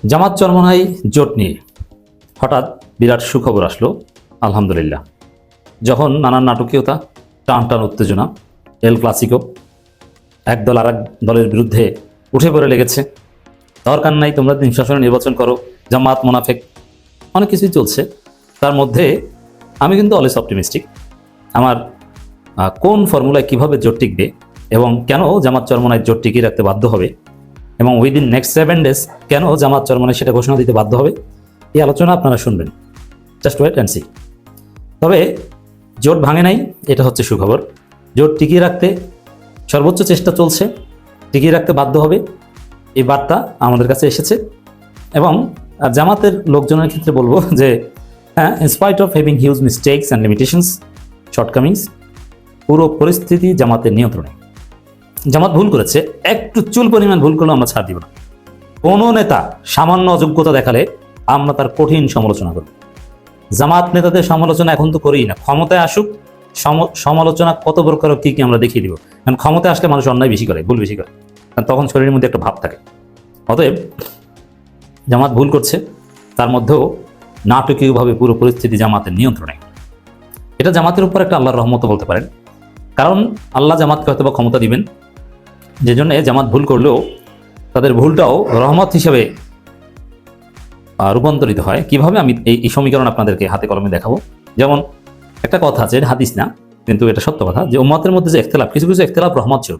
জামাত চরমনাই জোট নিয়ে হঠাৎ বিরাট সুখবর আসলো, আলহামদুলিল্লাহ। যখন নানান নাটকীয়তা, টান টান উত্তেজনা, এল ক্লাসিকো, এক দল আর এক দলের বিরুদ্ধে উঠে পড়ে লেগেছে, দরকার নাই তোমরা দিন শাসনে নির্বাচন করো, জামাত মোনাফেক, অনেক কিছুই চলছে। তার মধ্যে আমি কিন্তু অলওয়েজ অপটিমিস্টিক। আমার কোন ফর্মুলায় কিভাবে জোট টিকবে এবং কেন জামাত চরমনাই জোট টিকিয়ে রাখতে বাধ্য হবে এবং উইদিন নেক্সট 7 days কেন জামাত চরমনাই সেটা ঘোষণা দিতে বাধ্য হবে, এই আলোচনা আপনারা শুনবেন। Just wait and see. তবে জোট ভাঙে নাই, এটা হচ্ছে সুখবর। জোট টিকিয়ে রাখতে সর্বোচ্চ চেষ্টা চলছে, টিকিয়ে রাখতে বাধ্য হবে, এই বার্তা আমাদের কাছে এসেছে। এবং জামাতের লোকজনের ক্ষেত্রে বলবো যে হ্যাঁ, in spite of having huge mistakes and limitations, shortcomings, পুরো পরিস্থিতি জামাতের নিয়ন্ত্রণে। জামাত ভুল করেছে, একটু চুল পরিমাণ ভুল করলেও আমরা ছাড় দিব না। কোনো নেতা সামান্য অযোগ্যতা দেখালে আমরা তার কঠিন সমালোচনা করব। জামাত নেতাদের সমালোচনা এখন তো করিই না, ক্ষমতায় আসুক সমালোচনা কত প্রকার কি কি আমরা দেখিয়ে দিব। কারণ ক্ষমতায় আসলে মানুষ অন্যায় বেশি করে, ভুল বেশি করে, কারণ তখন শরীরের মধ্যে একটা ভাব থাকে। অতএব জামাত ভুল করছে, তার মধ্যেও নাটকীয়ভাবে পুরো পরিস্থিতি জামাতের নিয়ন্ত্রণে। এটা জামাতের উপর একটা আল্লাহর রহমত বলতে পারেন, কারণ আল্লাহ জামাতকে হয়তো বা ক্ষমতা দিবেন, যে জন্য জামাত ভুল করলেও তাদের ভুলটাও রহমত হিসেবে রূপান্তরিত হয়। কিভাবে আমি এই সমীকরণ আপনাদেরকে হাতে কলমে দেখাবো। যেমন একটা কথা আছে, এটা হাদিস না কিন্তু এটা সত্য কথা, যে উম্মতের মধ্যে যে ইখতিলাফ, কিছু কিছু ইখতিলাফ রহমত ছিল।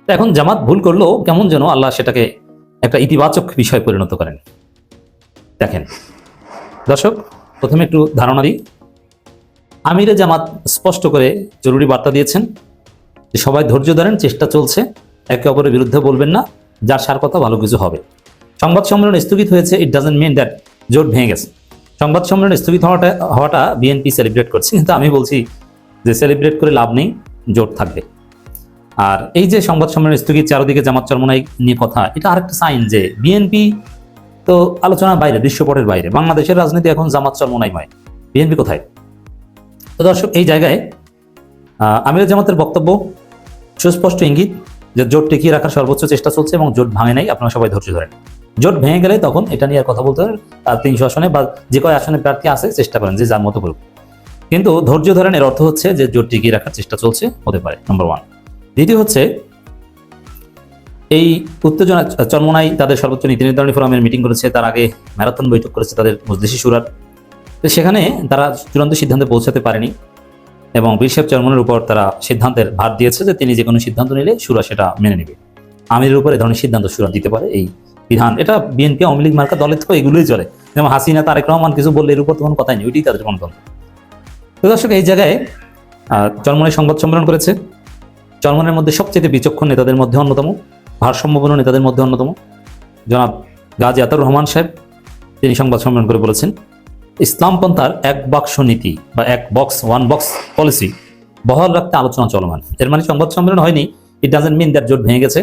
এখন জামাত ভুল করলেও কেমন যেন আল্লাহ সেটাকে একটা ইতিবাচক বিষয় পরিণত করেন। দেখেন দর্শক, প্রথমে একটু ধারণা দিই। আমিরে জামাত স্পষ্ট করে জরুরি বার্তা দিয়েছেন যে সবাই ধৈর্য ধরেন, চেষ্টা চলছে, একে অপরের বিরুদ্ধে বলবেন না, যার সার কথা ভালো কিছু হবে। সংবাদ সম্মেলন স্থগিত হয়েছে, ইট ডাজন্ট মিন দ্যাট জোট ভেঙে গেছে। সংবাদ সম্মেলন স্থগিত হওয়াটা বিএনপি সেলিব্রেট করছে, কিন্তু আমি বলছি যে সেলিব্রেট করে লাভ নেই, জোট থাকবে। আর এই যে সংবাদ সম্মেলন স্থগিত, চারদিকে জামাত চরমনাই নিয়ে কথা, এটা আরেকটা সাইন যে বিএনপি তো আলোচনার বাইরে, দৃশ্যপটের বাইরে। বাংলাদেশের রাজনীতি এখন জামাত চরমনাইময়, বিএনপি কোথায়? তো দর্শক, এই জায়গায় আমির জামাতের বক্তব্য সুস্পষ্ট ইঙ্গিত যে জোট টিকিয়ে রাখার সর্বোচ্চ চেষ্টা চলছে এবং জোট ভাঙে নাই, আপনারা সবাই ধৈর্য ধরেন। জোট ভেঙে গেলে তখন এটা নিয়ে আর কথা বলতে হবে। 300 আসনে বা যে কয় আসনে প্রার্থী আছে চেষ্টা করেন যে যার মতো করুক, কিন্তু ধৈর্য ধরেন এর অর্থ হচ্ছে যে জোট টিকিয়ে রাখার চেষ্টা চলছে, হতে পারে, নম্বর 1। দ্বিতীয় হচ্ছে এই উত্তেজনা, চরমনাই তাদের সর্বোচ্চ নীতি নির্ধারণী ফোরামের মিটিং করেছে, তার আগে ম্যারাথন বৈঠক করেছে তাদের মজলিসি শুরার। তো সেখানে তারা চূড়ান্ত সিদ্ধান্তে পৌঁছাতে পারেনি এবং বীর সাহেব চরমনের উপর তারা সিদ্ধান্তের ভার দিয়েছে যে তিনি যে কোনো সিদ্ধান্ত নিলে শুরা সেটা মেনে নেবে। আমিরের উপর এ ধরনের সিদ্ধান্ত শুরা দিতে পারে, এই বিধান। এটা বিএনপি আওয়ামী লীগ মার্কা দলের তো এগুলোই চলে। যেমন হাসিনা, তারেক রহমান কিছু বললে এর উপর তো কোনো কথাই নেই, ওইটাই তাদের গণতন্ত্র। তো দর্শক, এই জায়গায় চরমনাই সংবাদ সম্মেলন করেছে। চরমনের মধ্যে সবচেয়ে বিচক্ষণ নেতাদের মধ্যে অন্যতম, ভারসাম্যপূর্ণ নেতাদের মধ্যে অন্যতম জনাব গাজী আতাউর রহমান সাহেব, তিনি সংবাদ সম্মেলন করে বলেছেন ইসলামপন্থার এক বাক্স নীতি বা ওয়ান বক্স পলিসি বহাল রাখতে আলোচনা চলমান। এর মানে সংবাদ সম্মেলন হয়নি, ইট ডাজন্ট মিন দ্যাট জোট ভেঙে গেছে।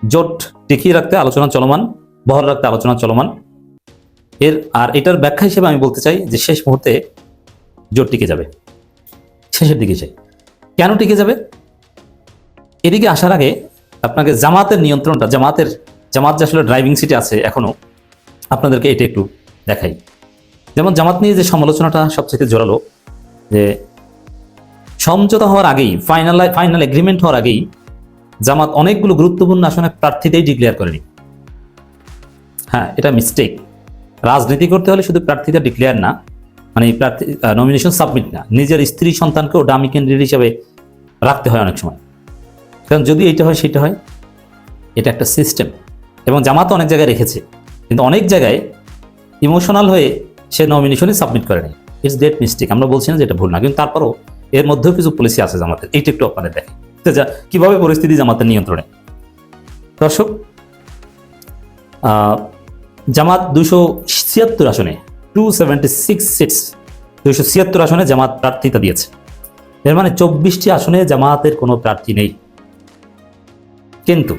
জোট টিকিয়ে রাখতে আলোচনা চলমান, বহাল রাখতে আলোচনা চলমান। আর এটার ব্যাখ্যা হিসেবে আমি বলতে চাই যে শেষ মুহূর্তে জোট টিকে যাবে, শেষের দিকে চাই। কেন টিকে যাবে? এদিকে আসার আগে আপনাকে জামাতের নিয়ন্ত্রণটা, জামাত যে আসলে ড্রাইভিং সিটে আছে এখনো, আপনাদেরকে এটা একটু দেখাই। যেমন জামাত নিয়ে যে সমালোচনাটা সবচেয়ে জোরালো, যে সমঝোতা হওয়ার আগেই, ফাইনাল এগ্রিমেন্ট হওয়ার আগেই জামাত অনেকগুলো গুরুত্বপূর্ণ আসনে প্রার্থীতেই ডিক্লেয়ার করেনি। হ্যাঁ, এটা মিস্টেক। রাজনীতি করতে হলে শুধু প্রার্থীটা ডিক্লেয়ার না, মানে প্রার্থী নমিনেশন সাবমিট না, নিজের স্ত্রী সন্তানকেও ডামি ক্যান্ডিডেট হিসেবে রাখতে হয় অনেক সময়। কারণ যদি এইটা হয় সেটা হয়, এটা একটা সিস্টেম। এবং জামাত অনেক জায়গায় রেখেছে, কিন্তু অনেক জায়গায় ইমোশনাল হয়ে সে নমিনেশনই সাবমিট করে নেয়। It's great mistake. আমরা বলছি না যে এটা ভুল না, কিন্তু তারপরও এর মধ্যেও কিছু পলিসি আছে জামাতের, এইটা একটু আপনাদের দেখে কিভাবে পরিস্থিতি জামাতের নিয়ন্ত্রণে। দর্শক, জামাত 276 আসনে, 276 সিটস, 276 আসনে জামাত প্রার্থিতা দিয়েছে। এর মানে 24টি আসনে জামাতের কোনো প্রার্থী নেই। কিন্তু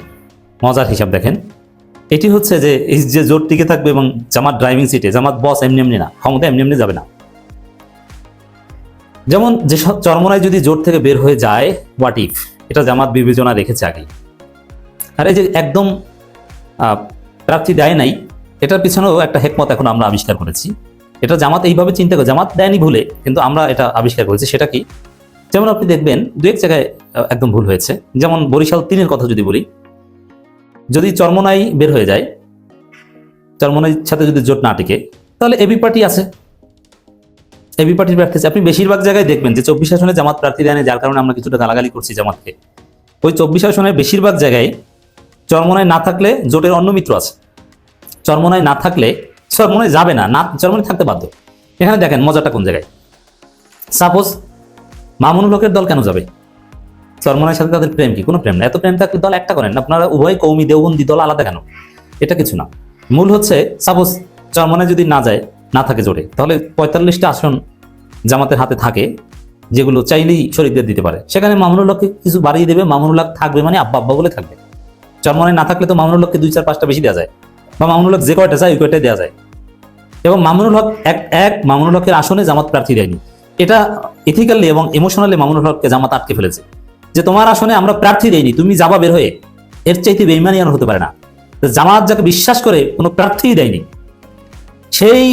মজার হিসাব দেখেন, এটি হচ্ছে যে এই যে জোট টিকে থাকবে এবং জামাত ড্রাইভিং সিটে, জামাত বস এমনি এমনি না, ক্ষমতা এমনি এমনি যাবে না। যেমন যে চরমনাই যদি জোট থেকে বের হয়ে যায়, হোয়াট ইফ, এটা জামাত বিবেচনা রেখেছে আগে। আর এই যে একদম প্রার্থী দেয় নাই, এটার পিছনেও একটা হেকমত এখন আমরা আবিষ্কার করেছি। এটা জামাত এইভাবে চিন্তা করে, জামাত দেয়নি ভুলে, কিন্তু আমরা এটা আবিষ্কার করেছি। সেটা কি? যেমন আপনি দেখবেন দু এক জায়গায় একদম ভুল হয়েছে। যেমন বরিশাল 3-এর কথা যদি বলি, যদি চরমোনাই বের হয়ে যায়, চরমোনাইর সাথে যদি জোট না টিকে, তাহলে এবি পার্টি আছে, এবি পার্টির প্রার্থী আছে। আপনি বেশিরভাগ জায়গায় দেখবেন যে 24 আসনে জামাত প্রার্থী দেয়নি, যার কারণে আমরা কিছুটা গালাগালি করছি জামাতকে। ওই 24 আসনের বেশিরভাগ জায়গায় চরমোনাই না থাকলে জোটের অন্য মিত্র আছে। চরমোনাই না থাকলে চরমোনাই যাবে না, চরমোনাই থাকতে বাধ্য। এখানে দেখেন মজাটা কোন জায়গায়। সাপোজ মামুনুল হকের দল কেন যাবে? চরমোনাইয়ের সাথে তাদের প্রেম কি? কোনো প্রেম না। এত প্রেম থাকলে দল একটা করেন, আপনারা উভয় কৌমি দেওবন্দি দল আলাদা কেন? এটা কিছু না। মূল হচ্ছে সাপোজ চরমোনাই যদি না যায়, না থাকে জোটে, তাহলে 45টা আসন জামাতের হাতে থাকে, যেগুলো চাইলেই শরীকদের দিতে পারে। সেখানে মামুনুল হককে কিছু বাড়িয়ে দেবে, মামুনুল হক থাকবে মানে আব্বা আব্বা বলে থাকবে। চরমোনাই না থাকলে তো মামুনুল হককে 2-4-5টা বেশি দেওয়া যায়, বা মামুনুল হক যে কয়টা চায় ওই কয়টাই দেওয়া যায়। এবং মামুনুল হক মামুনুল হকের আসনে জামাত প্রার্থী দেয়নি। এটা ইথিক্যালি এবং ইমোশনালি মামুনুল হককে জামাত আটকে ফেলেছে, যে তোমার আসনে আমরা প্রার্থী দেইনি, তুমি যাবা বের হয়ে। এর চাইতে বেইমানি আর হতে পারে না। জামাত যাকে বিশ্বাস করে কোনো প্রার্থীই দেয়নি, সেই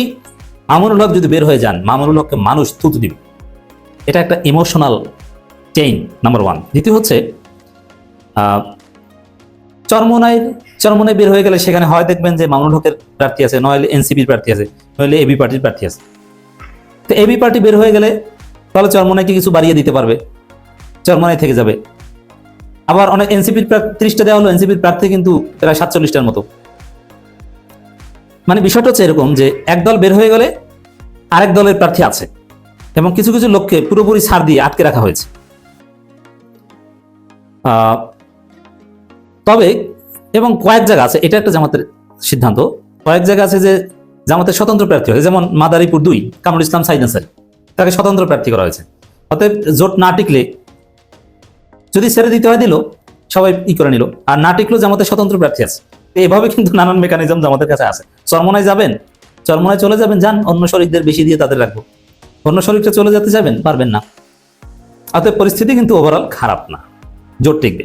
মামুনুল হক যদি বের হয়ে যান, মামুনুল হককে মানুষ থুতু দিবে। এটা একটা ইমোশনাল চেইন, নাম্বার 1। দ্বিতীয় হচ্ছে চরমোনাই বের হয়ে গেলে সেখানে হয় দেখবেন যে মামুনুল হকের প্রার্থী আছে, নইলে এনসিপির প্রার্থী আছে, নইলে এবি পার্টির প্রার্থী আছে। তো এবি পার্টি বের হয়ে গেলে তাহলে চরমোনাইকে কিছু বাড়িয়ে দিতে পারবে, চরমোনাই থেকে যাবে। আবার অনেক এনসিপির 30টা দেওয়া হলো, এনসিপির প্রার্থী কিন্তু প্রায় 47টার মতো। মানে বিষয়টা হচ্ছে এরকম যে এক দল বের হয়ে গেলে আরেক দলের প্রার্থী আছে, এবং কিছু কিছু লোককে পুরোপুরি ছাড় দিয়ে আটকে রাখা হয়েছে। তবে এবং কয়েক জায়গা আছে, এটা একটা জামাতের সিদ্ধান্ত, কয়েক জায়গা আছে যে জামাতের স্বতন্ত্র প্রার্থী হয়েছে। যেমন মাদারীপুর 2 কামরুল ইসলাম সাইদ আনসারী, তাকে স্বতন্ত্র প্রার্থী করা হয়েছে। অতএব জোট না টিকলে যদি ছেড়ে দিতে হয় দিল, সবাই করে নিল, আর না টিকলেও জামাতের স্বতন্ত্র প্রার্থী আছে। এভাবে কিন্তু নানান মেকানিজম জামাতের কাছে আছে। চরমোনাই যাবেন, চরমোনাই চলে যাবেন, যান, অন্য শরিকদের বেশি দিয়ে তাদের রাখবো। অন্য শরিকটা চলে যেতে যাবেন, পারবেন না। অতএব পরিস্থিতি কিন্তু ওভারঅল খারাপ না, জোট টিকবে।